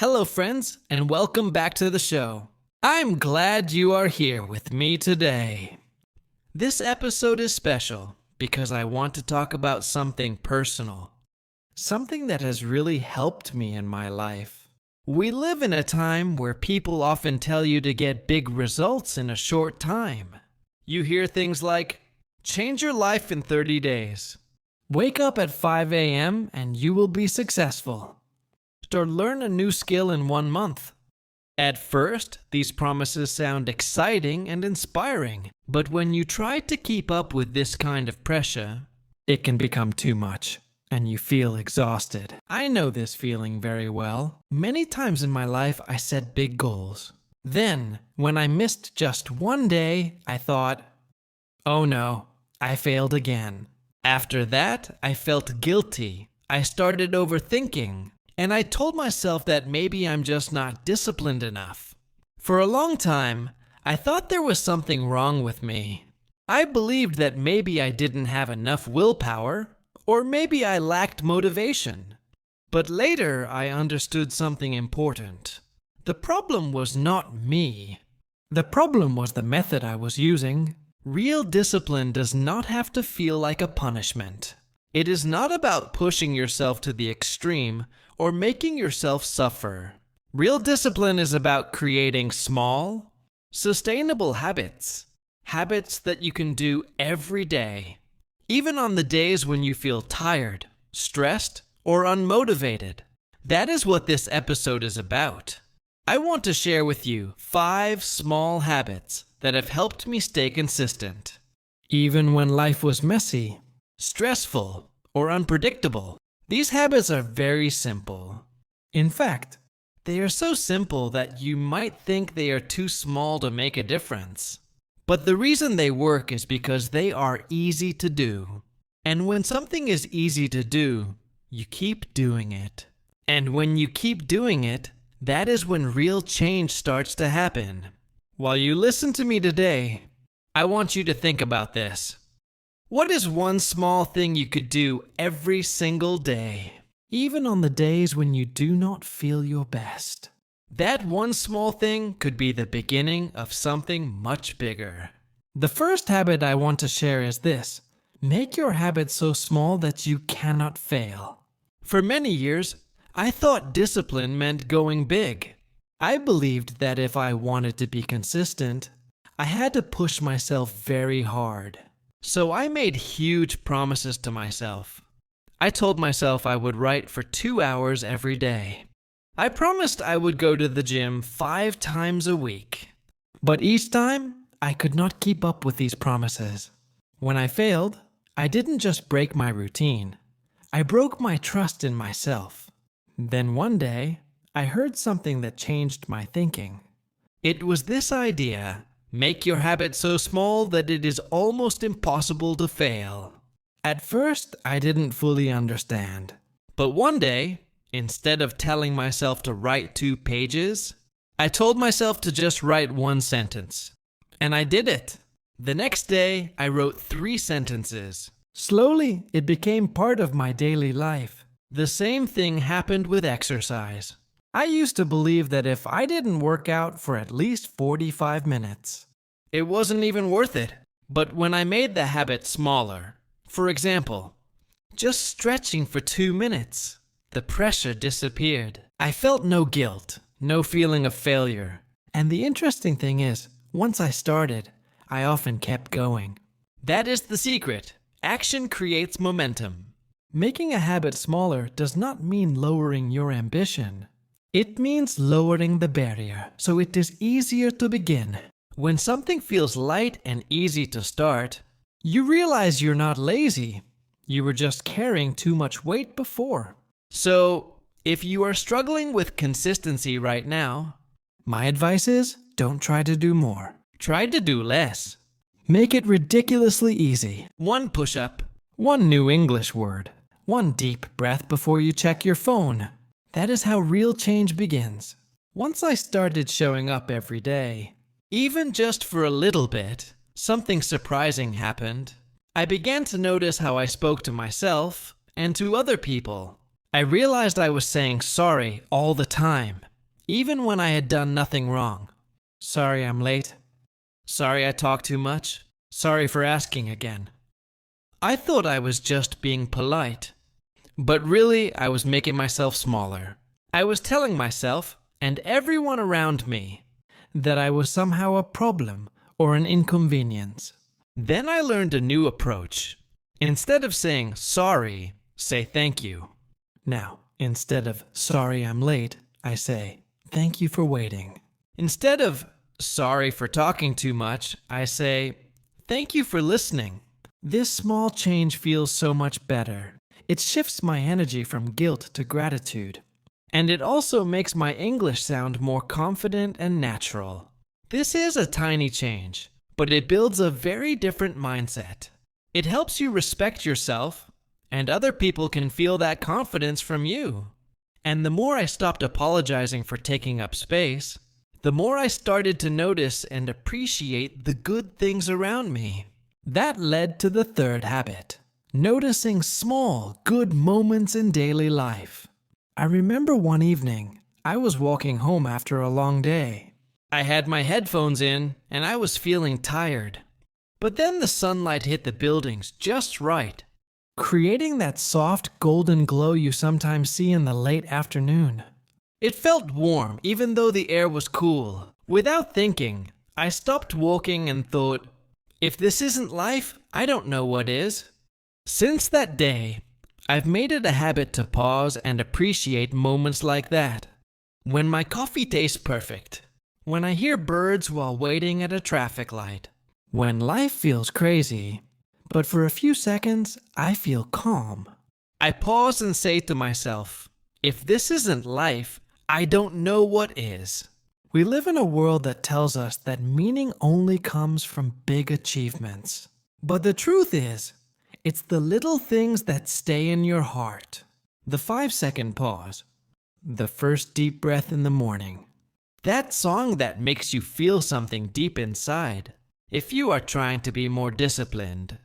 Hello, friends, and welcome back to the show. I'm glad you are here with me today. This episode is special because I want to talk about something personal, something that has really helped me in my life. We live in a time where people often tell you to get big results in a short time. You hear things like, change your life in 30 days. Wake up at 5 a.m. and you will be successful. Or learn a new skill in 1 month. At first, these promises sound exciting and inspiring, but when you try to keep up with this kind of pressure, it can become too much, and you feel exhausted. I know this feeling very well. Many times in my life, I set big goals. Then, when I missed just one day, I thought, oh no, I failed again. After that, I felt guilty. I started overthinking. And I told myself that maybe I'm just not disciplined enough. For a long time, I thought there was something wrong with me. I believed that maybe I didn't have enough willpower, or maybe I lacked motivation. But later, I understood something important. The problem was not me. The problem was the method I was using. Real discipline does not have to feel like a punishment. It is not about pushing yourself to the extreme or making yourself suffer. Real discipline is about creating small, sustainable habits. Habits that you can do every day, even on the days when you feel tired, stressed, or unmotivated. That is what this episode is about. I want to share with you 5 small habits that have helped me stay consistent, even when life was messy, stressful, or unpredictable. These habits are very simple. In fact, they are so simple that you might think they are too small to make a difference. But the reason they work is because they are easy to do. And when something is easy to do, you keep doing it. And when you keep doing it, that is when real change starts to happen. While you listen to me today, I want you to think about this. What is one small thing you could do every single day, even on the days when you do not feel your best? That one small thing could be the beginning of something much bigger. The first habit I want to share is this. Make your habits so small that you cannot fail. For many years, I thought discipline meant going big. I believed that if I wanted to be consistent, I had to push myself very hard. So I made huge promises to myself. I told myself I would write for 2 hours every day. I promised I would go to the gym 5 times a week. But each time, I could not keep up with these promises. When I failed, I didn't just break my routine. I broke my trust in myself. Then one day, I heard something that changed my thinking. It was this idea. Make your habit so small that it is almost impossible to fail. At first, I didn't fully understand. But one day, instead of telling myself to write 2 pages, I told myself to just write 1 sentence. And I did it. The next day, I wrote 3 sentences. Slowly, it became part of my daily life. The same thing happened with exercise. I used to believe that if I didn't work out for at least 45 minutes, it wasn't even worth it. But when I made the habit smaller, for example, just stretching for 2 minutes, the pressure disappeared. I felt no guilt, no feeling of failure. And the interesting thing is, once I started, I often kept going. That is the secret. Action creates momentum. Making a habit smaller does not mean lowering your ambition. It means lowering the barrier, so it is easier to begin. When something feels light and easy to start, you realize you're not lazy. You were just carrying too much weight before. So, if you are struggling with consistency right now, my advice is, don't try to do more. Try to do less. Make it ridiculously easy. 1 push-up, 1 new English word, 1 deep breath before you check your phone. That is how real change begins. Once I started showing up every day, even just for a little bit, something surprising happened. I began to notice how I spoke to myself and to other people. I realized I was saying sorry all the time. even when I had done nothing wrong. Sorry I'm late. Sorry I talked too much. Sorry for asking again. I thought I was just being polite, but really I was making myself smaller. I was telling myself, and everyone around me, that I was somehow a problem or an inconvenience. Then I learned a new approach. Instead of saying sorry, say thank you. Now, instead of sorry I'm late, I say thank you for waiting. Instead of sorry for talking too much, I say thank you for listening. This small change feels so much better. It shifts my energy from guilt to gratitude. And it also makes my English sound more confident and natural. This is a tiny change, but it builds a very different mindset. It helps you respect yourself, and other people can feel that confidence from you. And the more I stopped apologizing for taking up space, the more I started to notice and appreciate the good things around me. That led to the third habit, noticing small, good moments in daily life. I remember one evening, I was walking home after a long day. I had my headphones in, and I was feeling tired. But then the sunlight hit the buildings just right, creating that soft golden glow you sometimes see in the late afternoon. It felt warm, even though the air was cool. Without thinking, I stopped walking and thought, if this isn't life, I don't know what is. Since that day, I've made it a habit to pause and appreciate moments like that. When my coffee tastes perfect. When I hear birds while waiting at a traffic light. When life feels crazy, but for a few seconds, I feel calm. I pause and say to myself, if this isn't life, I don't know what is. We live in a world that tells us that meaning only comes from big achievements. But the truth is, it's the little things that stay in your heart. The 5-second pause. The first deep breath in the morning. That song that makes you feel something deep inside. If you are trying to be more disciplined,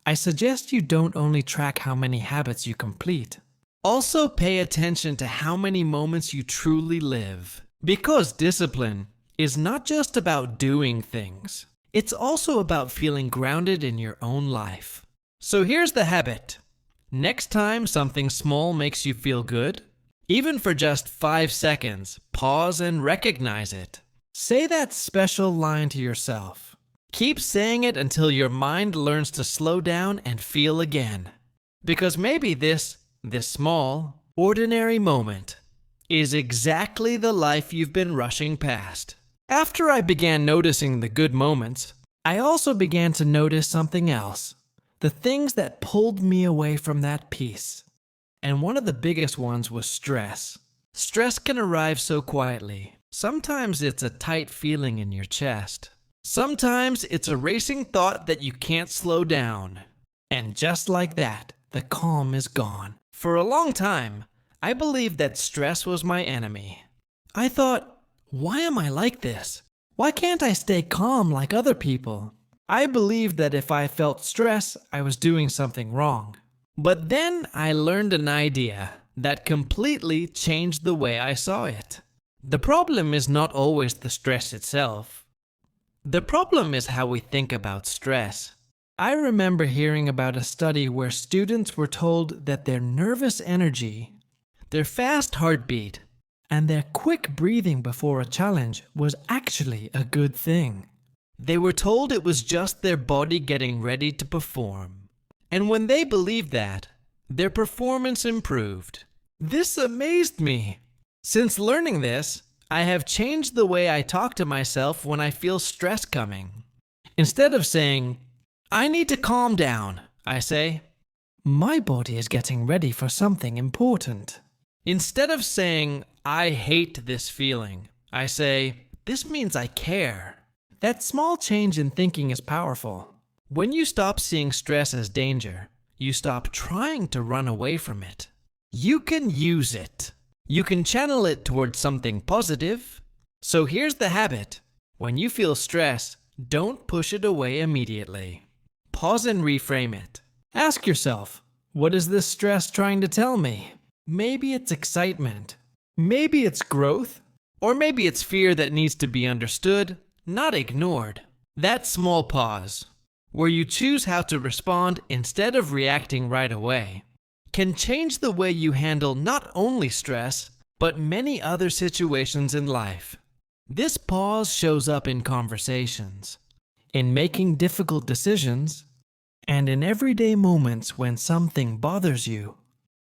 I suggest you don't only track how many habits you complete. Also pay attention to how many moments you truly live. Because discipline is not just about doing things. It's also about feeling grounded in your own life. So here's the habit. Next time something small makes you feel good, even for just 5 seconds, pause and recognize it. Say that special line to yourself. Keep saying it until your mind learns to slow down and feel again. Because maybe this small, ordinary moment is exactly the life you've been rushing past. After I began noticing the good moments, I also began to notice something else. The things that pulled me away from that peace. And one of the biggest ones was stress. Stress can arrive so quietly. Sometimes it's a tight feeling in your chest. Sometimes it's a racing thought that you can't slow down. And just like that, the calm is gone. For a long time, I believed that stress was my enemy. I thought, why am I like this? Why can't I stay calm like other people? I believed that if I felt stress, I was doing something wrong. But then I learned an idea that completely changed the way I saw it. The problem is not always the stress itself. The problem is how we think about stress. I remember hearing about a study where students were told that their nervous energy, their fast heartbeat, and their quick breathing before a challenge was actually a good thing. They were told it was just their body getting ready to perform. And when they believed that, their performance improved. This amazed me. Since learning this, I have changed the way I talk to myself when I feel stress coming. Instead of saying, I need to calm down, I say, my body is getting ready for something important. Instead of saying, I hate this feeling, I say, this means I care. That small change in thinking is powerful. When you stop seeing stress as danger, you stop trying to run away from it. You can use it. You can channel it towards something positive. So here's the habit. When you feel stress, don't push it away immediately. Pause and reframe it. Ask yourself, what is this stress trying to tell me? Maybe it's excitement. Maybe it's growth. Or maybe it's fear that needs to be understood, not ignored. That small pause, where you choose how to respond instead of reacting right away, can change the way you handle not only stress, but many other situations in life. This pause shows up in conversations, in making difficult decisions, and in everyday moments when something bothers you.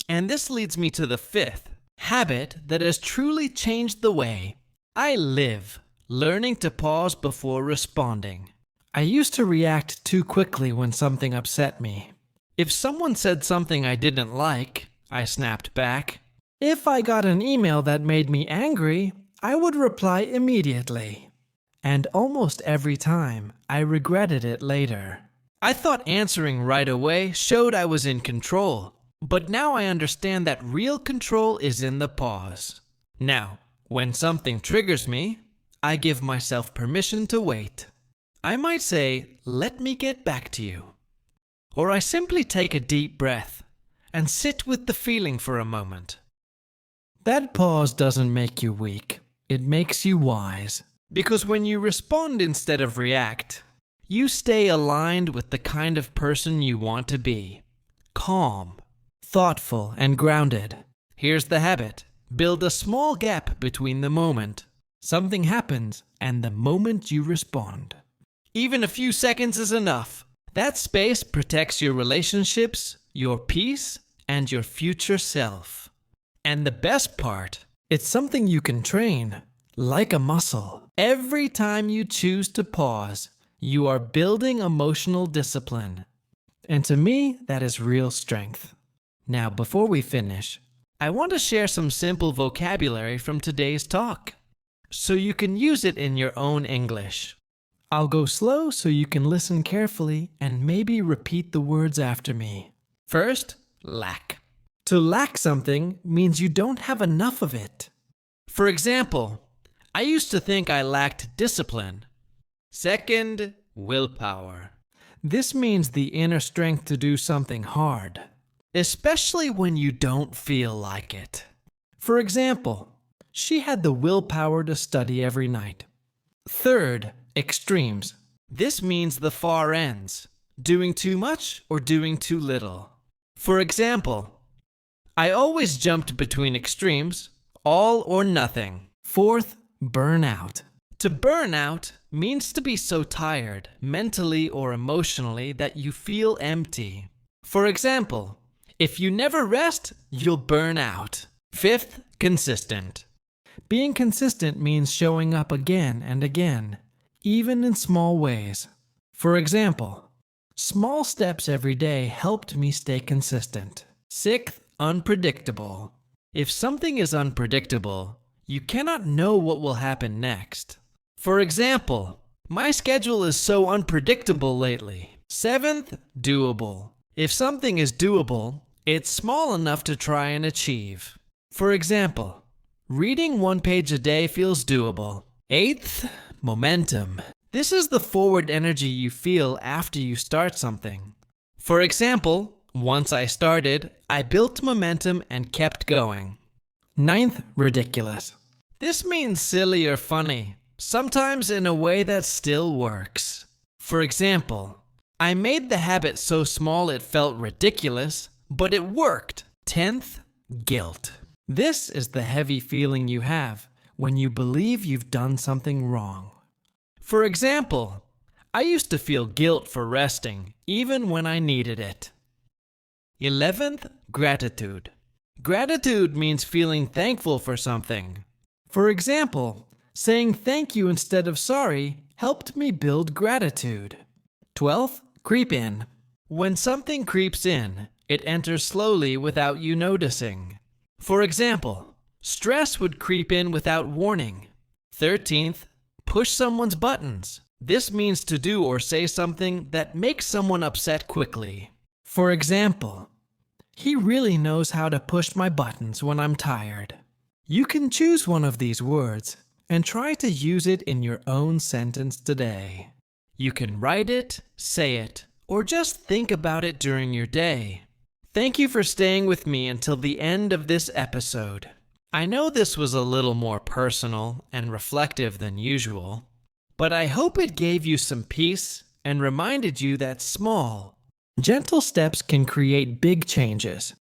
And this leads me to the fifth habit that has truly changed the way I live, learning to pause before responding. I used to react too quickly when something upset me. If someone said something I didn't like, I snapped back. If I got an email that made me angry, I would reply immediately. And almost every time, I regretted it later. I thought answering right away showed I was in control, but now I understand that real control is in the pause. Now, when something triggers me, I give myself permission to wait. I might say, "Let me get back to you." Or I simply take a deep breath and sit with the feeling for a moment. That pause doesn't make you weak, it makes you wise. Because when you respond instead of react, you stay aligned with the kind of person you want to be. Calm, thoughtful, and grounded. Here's the habit. Build a small gap between the moment something happens and the moment you respond. Even a few seconds is enough. That space protects your relationships, your peace, and your future self. And the best part, it's something you can train, like a muscle. Every time you choose to pause, you are building emotional discipline. And to me, that is real strength. Now, before we finish, I want to share some simple vocabulary from today's talk, so you can use it in your own English. I'll go slow so you can listen carefully and maybe repeat the words after me. First, lack. To lack something means you don't have enough of it. For example, I used to think I lacked discipline. Second, willpower. This means the inner strength to do something hard, especially when you don't feel like it. For example, she had the willpower to study every night. Third, extremes. This means the far ends, doing too much or doing too little. For example, I always jumped between extremes, all or nothing. Fourth, burnout. To burn out means to be so tired, mentally or emotionally, that you feel empty. For example, if you never rest, you'll burn out. Fifth, consistent. Being consistent means showing up again and again, even in small ways. For example, small steps every day helped me stay consistent. Sixth, unpredictable. If something is unpredictable, you cannot know what will happen next. For example, my schedule is so unpredictable lately. Seventh, doable. If something is doable, it's small enough to try and achieve. For example, reading 1 page a day feels doable. Eighth, momentum. This is the forward energy you feel after you start something. For example, once I started, I built momentum and kept going. Ninth, ridiculous. This means silly or funny, sometimes in a way that still works. For example, I made the habit so small it felt ridiculous, but it worked. 10th, guilt. This is the heavy feeling you have when you believe you've done something wrong. For example, I used to feel guilt for resting, even when I needed it. 11th, gratitude. Gratitude means feeling thankful for something. For example, saying thank you instead of sorry helped me build gratitude. 12th, creep in. When something creeps in, it enters slowly without you noticing. For example, stress would creep in without warning. 13th, push someone's buttons. This means to do or say something that makes someone upset quickly. For example, he really knows how to push my buttons when I'm tired. You can choose one of these words and try to use it in your own sentence today. You can write it, say it, or just think about it during your day. Thank you for staying with me until the end of this episode. I know this was a little more personal and reflective than usual, but I hope it gave you some peace and reminded you that small, gentle steps can create big changes.